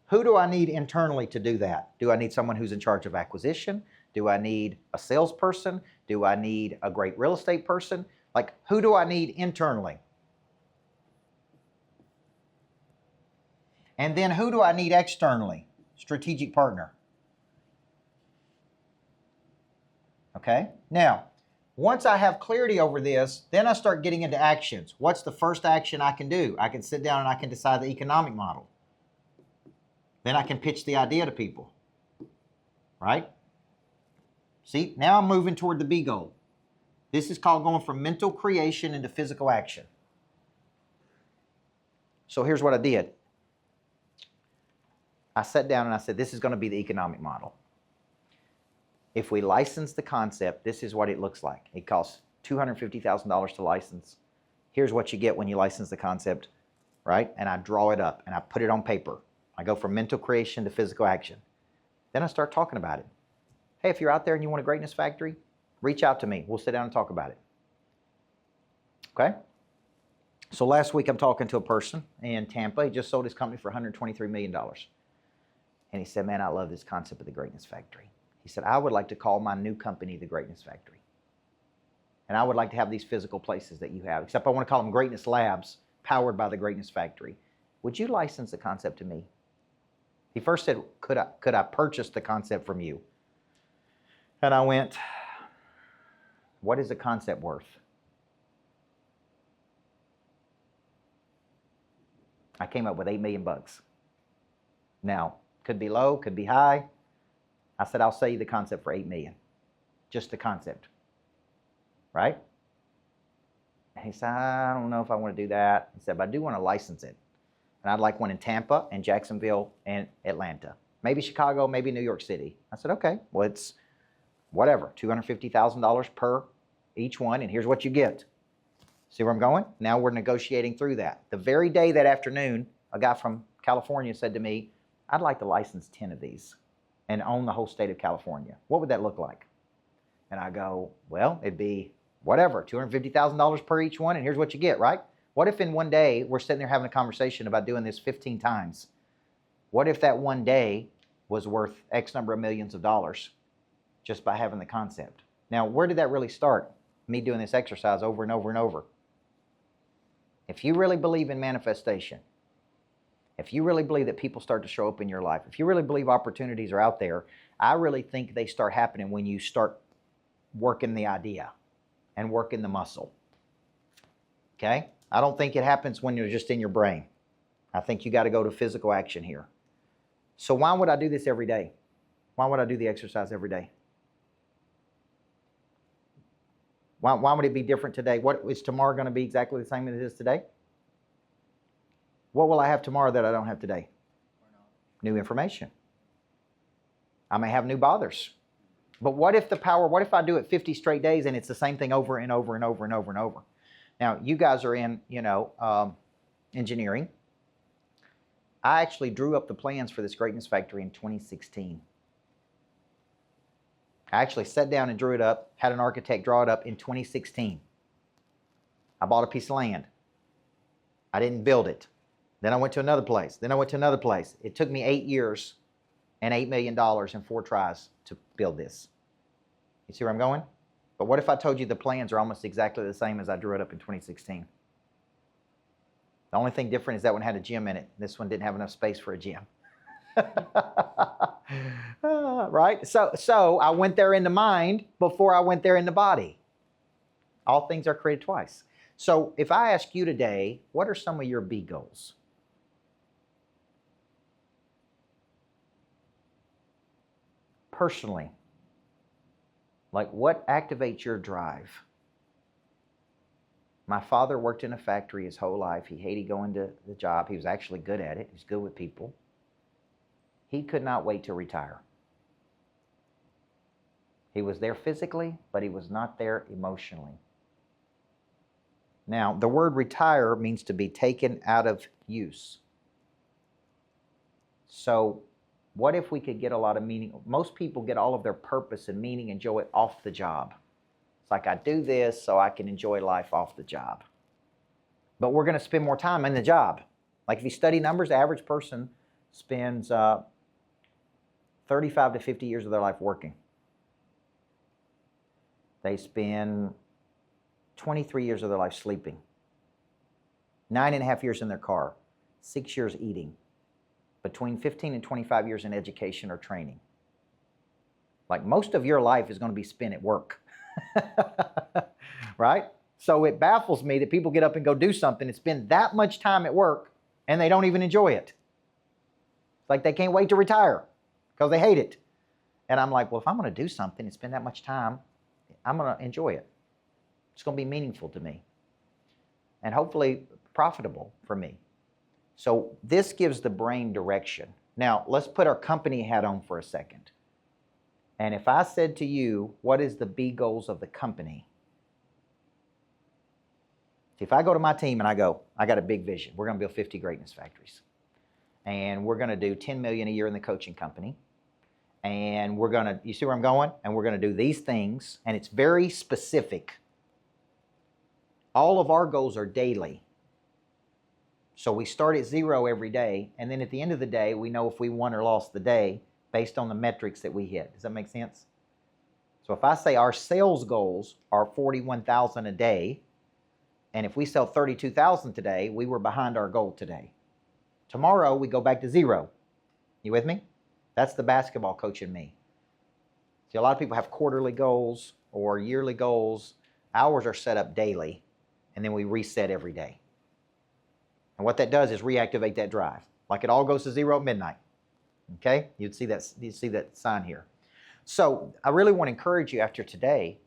Who do I need internally to do that? Do I need someone who's in charge of acquisition? Do I need a salesperson? Do I need a great real estate person? Like, who do I need internally? And then who do I need externally? Strategic partner. Okay? Now, once I have clarity over this, then I start getting into actions. What's the first action I can do? I can sit down and I can decide the economic model. Then I can pitch the idea to people, right? See, now I'm moving toward the B goal. This is called going from mental creation into physical action. So here's what I did. I sat down and I said, this is going to be the economic model. If we license the concept, this is what it looks like. It costs $250,000 to license. Here's what you get when you license the concept, right? And I draw it up and I put it on paper. I go from mental creation to physical action. Then I start talking about it. Hey, if you're out there and you want a greatness factory, reach out to me. We'll sit down and talk about it. Okay? So last week I'm talking to a person in Tampa. He just sold his company for $123 million. And he said, man, I love this concept of the greatness factory. He said, I would like to call my new company the Greatness Factory. And I would like to have these physical places that you have, except I want to call them Greatness Labs, powered by the Greatness Factory. Would you license the concept to me? He first said, could I purchase the concept from you? And I went, what is the concept worth? I came up with $8 million. Now, could be low, could be high. I said, I'll sell you the concept for $8 million. Just the concept. Right? And he said, I don't know if I want to do that. He said, but I do want to license it. And I'd like one in Tampa and Jacksonville and Atlanta. Maybe Chicago, maybe New York City. I said, okay, well, it's whatever, $250,000 per each one, and here's what you get. See where I'm going? Now we're negotiating through that. The very day that afternoon, a guy from California said to me, I'd like to license 10 of these and own the whole state of California. What would that look like? And I go, well, it'd be whatever, $250,000 per each one, and here's what you get, right? What if in one day we're sitting there having a conversation about doing this 15 times? What if that one day was worth X number of millions of dollars just by having the concept? Now, where did that really start? Me doing this exercise over and over and over. If you really believe in manifestation, if you really believe that people start to show up in your life, if you really believe opportunities are out there, I really think they start happening when you start working the idea and working the muscle. Okay? I don't think it happens when you're just in your brain. I think you got to go to physical action here. So why would I do this every day? Why would I do the exercise every day? Why would it be different today? What is tomorrow going to be exactly the same as it is today? What will I have tomorrow that I don't have today? New information. I may have new bothers. But what if I do it 50 straight days and it's the same thing over and over and over and over and over? Now, you guys are in, engineering. I actually drew up the plans for this Greatness Factory in 2016. I actually sat down and drew it up, had an architect draw it up in 2016. I bought a piece of land. I didn't build it. Then I went to another place. Then I went to another place. It took me 8 years and $8 million in 4 tries to build this. You see where I'm going? But what if I told you the plans are almost exactly the same as I drew it up in 2016? The only thing different is that one had a gym in it. This one didn't have enough space for a gym. Right? So I went there in the mind before I went there in the body. All things are created twice. So if I ask you today, what are some of your B goals? Personally, like what activates your drive? My father worked in a factory his whole life. He hated going to the job. He was actually good at it. He was good with people. He could not wait to retire. He was there physically, but he was not there emotionally. Now, the word retire means to be taken out of use. So, what if we could get a lot of meaning? Most people get all of their purpose and meaning and joy off the job. It's like, I do this so I can enjoy life off the job. But we're going to spend more time in the job. Like if you study numbers, the average person spends 35 to 50 years of their life working. They spend 23 years of their life sleeping, 9.5 years in their car, 6 years eating, between 15 and 25 years in education or training. Like most of your life is going to be spent at work. Right? So it baffles me that people get up and go do something and spend that much time at work and they don't even enjoy it. It's like they can't wait to retire because they hate it. And I'm like, well, if I'm going to do something and spend that much time, I'm going to enjoy it. It's going to be meaningful to me and hopefully profitable for me. So this gives the brain direction. Now, let's put our company hat on for a second. And if I said to you, what is the B goals of the company? If I go to my team and I go, I got a big vision. We're going to build 50 greatness factories. And we're going to do 10 million a year in the coaching company. And we're going to, you see where I'm going? And we're going to do these things. And it's very specific. All of our goals are daily. So we start at 0 every day. And then at the end of the day, we know if we won or lost the day based on the metrics that we hit. Does that make sense? So if I say our sales goals are 41,000 a day, and if we sell 32,000 today, we were behind our goal today. Tomorrow, we go back to 0. You with me? That's the basketball coach in me. See, a lot of people have quarterly goals or yearly goals. Ours are set up daily, and then we reset every day. And what that does is reactivate that drive. Like it all goes to 0 at midnight. Okay? You'd see that sign here. So I really want to encourage you after today,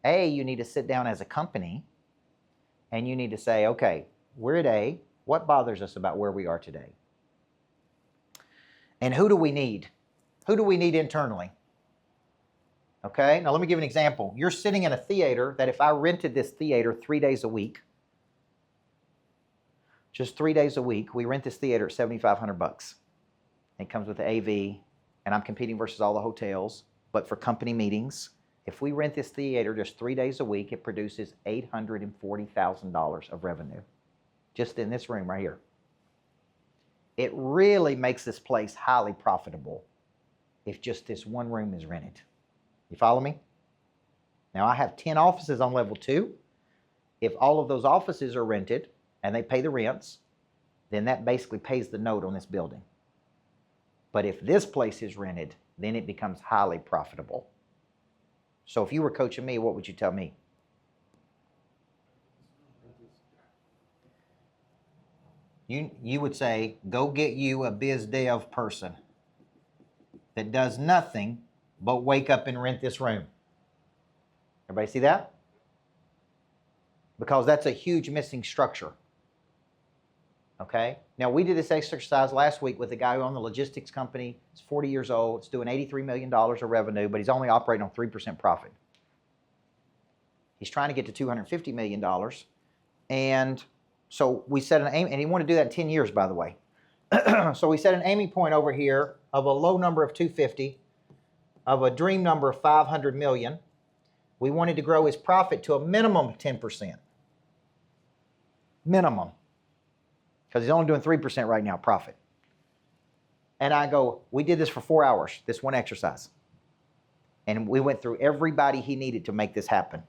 you need to sit down as a company and you need to say, okay, we're at A. What bothers us about where we are today? And who do we need? Who do we need internally? Okay, now let me give you an example. You're sitting in a theater that if I rented this theater 3 days a week, just 3 days a week, we rent this theater at $7,500. It comes with the AV, and I'm competing versus all the hotels. But for company meetings, if we rent this theater just 3 days a week, it produces $840,000 of revenue, just in this room right here. It really makes this place highly profitable if just this one room is rented. You follow me? Now I have 10 offices on level 2. If all of those offices are rented and they pay the rents, then that basically pays the note on this building. But if this place is rented, then it becomes highly profitable. So if you were coaching me, what would you tell me? You would say, go get you a biz dev person that does nothing but wake up and rent this room. Everybody see that? Because that's a huge missing structure. Okay? Now, we did this exercise last week with a guy who owned the logistics company. He's 40 years old. It's doing $83 million of revenue, but he's only operating on 3% profit. He's trying to get to $250 million. And so we set an aim, and he wanted to do that in 10 years, by the way. So we set an aiming point over here of a low number of 250, of a dream number of 500 million. We wanted to grow his profit to a minimum of 10%. Minimum. Because he's only doing 3% right now, profit. And I go, we did this for 4 hours, this one exercise. And we went through everybody he needed to make this happen.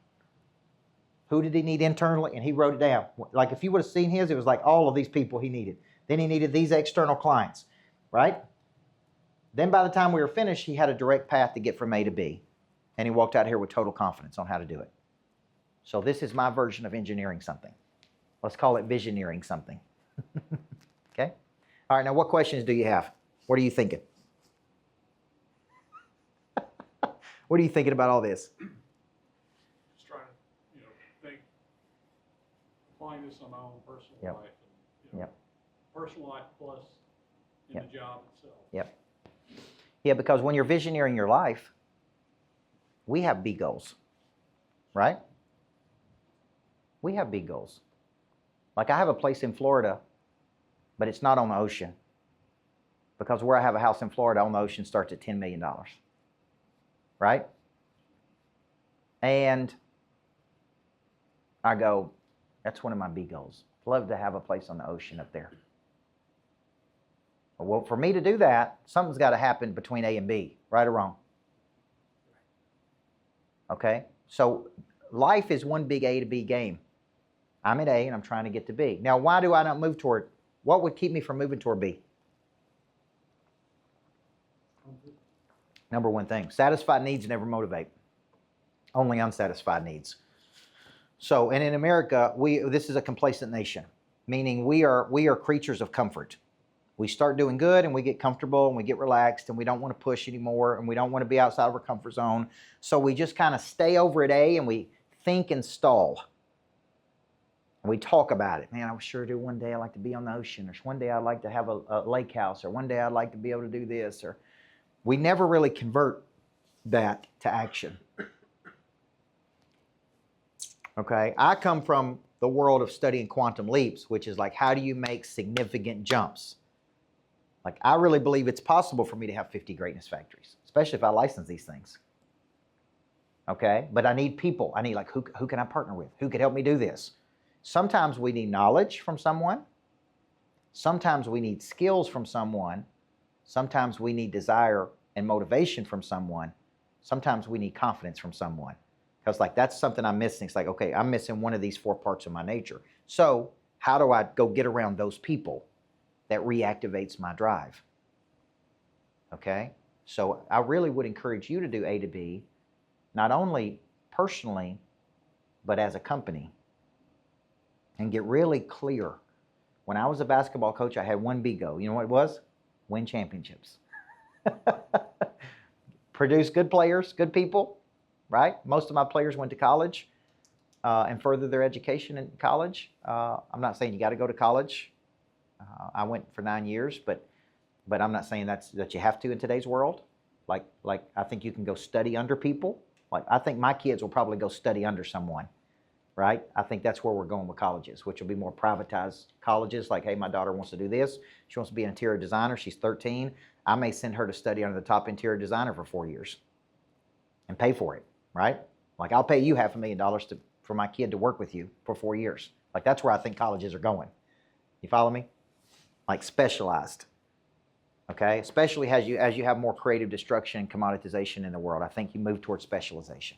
Who did he need internally? And he wrote it down. Like if you would have seen his, it was like all of these people he needed. Then he needed these external clients, right? Then by the time we were finished, he had a direct path to get from A to B. And he walked out here with total confidence on how to do it. So this is my version of engineering something. Let's call it visioneering something. Okay? All right, now what questions do you have? What are you thinking? What are you thinking about all this? Just trying to, think, applying this on my own personal Yep. life. And, Yep. personal life plus in Yep. the job itself. Yep. Yeah, because when you're visioneering your life, we have big goals, right? We have big goals. Like I have a place in Florida, but it's not on the ocean. Because where I have a house in Florida on the ocean starts at $10 million. Right? And I go, that's one of my big goals. Love to have a place on the ocean up there. Well, for me to do that, something's got to happen between A and B, right or wrong? Okay? So life is one big A to B game. I'm at A and I'm trying to get to B. Now, why do I not move toward? What would keep me from moving toward B? Number one thing, satisfied needs never motivate. Only unsatisfied needs. So, and in America, this is a complacent nation, meaning we are creatures of comfort. We start doing good and we get comfortable and we get relaxed and we don't want to push anymore and we don't want to be outside of our comfort zone. So we just kind of stay over at A and we think and stall. And we talk about it. Man, I sure do. One day I'd like to be on the ocean, or one day I'd like to have a lake house, or one day I'd like to be able to do this. Or we never really convert that to action. Okay, I come from the world of studying quantum leaps, which is like, how do you make significant jumps? Like, I really believe it's possible for me to have 50 greatness factories, especially if I license these things. Okay, but I need people. I need, like, who can I partner with? Who could help me do this? Sometimes we need knowledge from someone. Sometimes we need skills from someone. Sometimes we need desire and motivation from someone. Sometimes we need confidence from someone. Because, like, that's something I'm missing. It's like, okay, I'm missing one of these 4 parts of my nature. So how do I go get around those people that reactivates my drive? Okay? So I really would encourage you to do A to B, not only personally, but as a company. And get really clear. When I was a basketball coach, I had one big goal. You know what it was? Win championships. Produce good players, good people, right? Most of my players went to college and furthered their education in college. I'm not saying you got to go to college. I went for 9 years, but I'm not saying that you have to in today's world. Like I think you can go study under people. Like, I think my kids will probably go study under someone, right? I think that's where we're going with colleges, which will be more privatized colleges. Like, hey, my daughter wants to do this. She wants to be an interior designer. She's 13. I may send her to study under the top interior designer for 4 years and pay for it, right? Like, I'll pay you $500,000 for my kid to work with you for 4 years. Like, that's where I think colleges are going. You follow me? Like, specialized. Okay, especially as you have more creative destruction and commoditization in the world, I think you move towards specialization.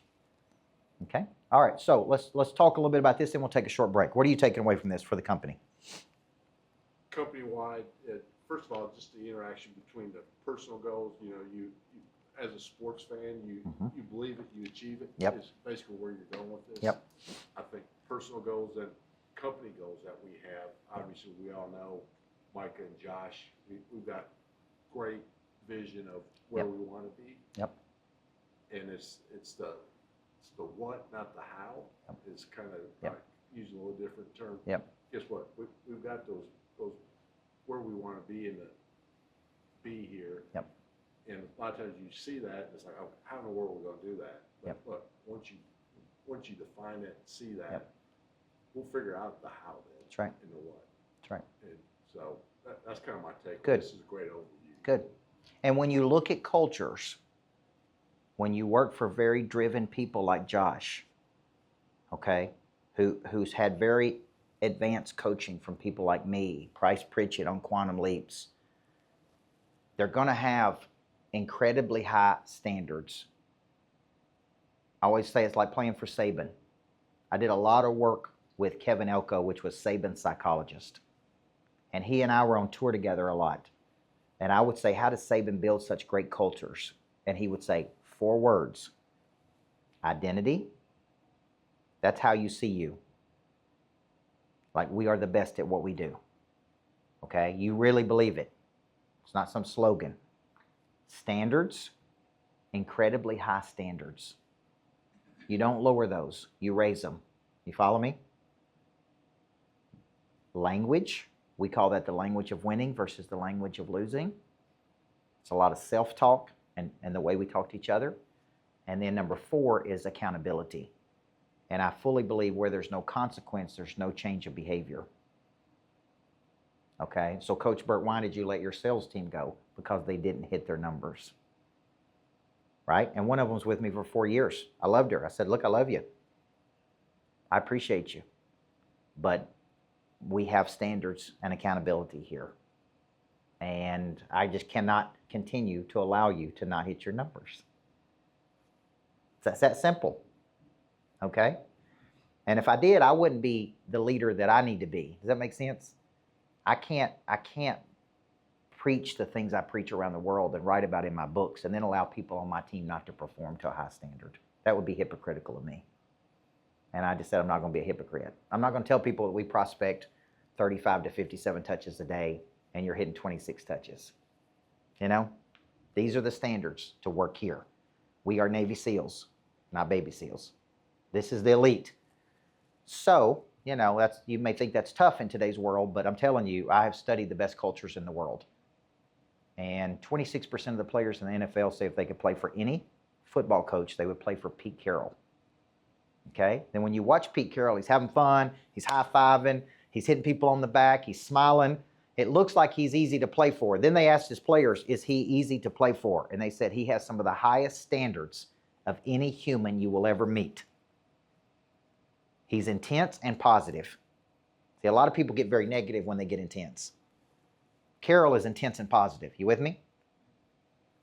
Okay, all right. So let's talk a little bit about this, and we'll take a short break. What are you taking away from this for the company? Company-wide, first of all, just the interaction between the personal goals. You know, you as a sports fan, you believe it, you achieve it. Yep. Is basically where you're going with this. Yep. I think personal goals and company goals that we have. Obviously, we all know Micah and Josh. We've got great vision of where we want to be. Yep. And it's the what, not the how. Yep. Is kind of Yep. using a little different term. Yep. Guess what? We've got those where we want to be in the be here. Yep. And a lot of times you see that, and it's like, oh, how in the world are we going to do that? But Yep. look, once you define it, see that, Yep. we'll figure out the how then. That's right. And the what. That's right. And so that's kind of my take. Good. This is a great overview. Good. And when you look at cultures, when you work for very driven people like Josh, okay, who's had very advanced coaching from people like me, Price Pritchett on Quantum Leaps, they're going to have incredibly high standards. I always say it's like playing for Saban. I did a lot of work with Kevin Elko, which was Saban's psychologist. And he and I were on tour together a lot. And I would say, how does Saban build such great cultures? And he would say, 4 words. Identity. That's how you see you. Like, we are the best at what we do. Okay? You really believe it. It's not some slogan. Standards. Incredibly high standards. You don't lower those. You raise them. You follow me? Language. We call that the language of winning versus the language of losing. It's a lot of self-talk and the way we talk to each other. And then number 4 is accountability. And I fully believe where there's no consequence, there's no change of behavior. Okay, so Coach Burt, why did you let your sales team go? Because they didn't hit their numbers. Right? And one of them was with me for 4 years. I loved her. I said, look, I love you. I appreciate you. But we have standards and accountability here. And I just cannot continue to allow you to not hit your numbers. It's that simple. Okay? And if I did, I wouldn't be the leader that I need to be. Does that make sense? I can't preach the things I preach around the world and write about in my books and then allow people on my team not to perform to a high standard. That would be hypocritical of me. And I just said I'm not going to be a hypocrite. I'm not going to tell people that we prospect 35 to 57 touches a day and you're hitting 26 touches. You know, these are the standards to work here. We are Navy SEALs, not baby SEALs. This is the elite. So, you know, you may think that's tough in today's world, but I'm telling you, I have studied the best cultures in the world. And 26% of the players in the NFL say if they could play for any football coach, they would play for Pete Carroll. Okay? Then when you watch Pete Carroll, he's having fun, he's high-fiving, he's hitting people on the back, he's smiling. It looks like he's easy to play for. Then they asked his players, is he easy to play for? And they said he has some of the highest standards of any human you will ever meet. He's intense and positive. See, a lot of people get very negative when they get intense. Carroll is intense and positive. You with me?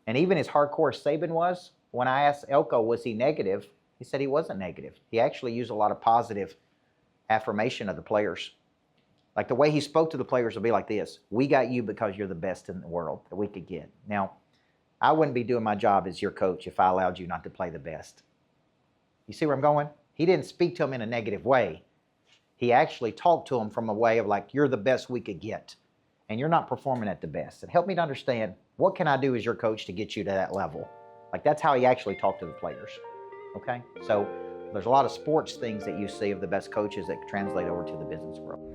And even as hardcore as Saban was, when I asked Elko, was he negative? He said he wasn't negative. He actually used a lot of positive affirmation of the players. Like the way he spoke to the players would be like this: we got you because you're the best in the world that we could get. Now, I wouldn't be doing my job as your coach if I allowed you not to play the best. You see where I'm going? He didn't speak to him in a negative way. He actually talked to him from a way of like, you're the best we could get, and you're not performing at the best. And help me to understand, what can I do as your coach to get you to that level? Like, that's how he actually talked to the players. Okay? So there's a lot of sports things that you see of the best coaches that translate over to the business world.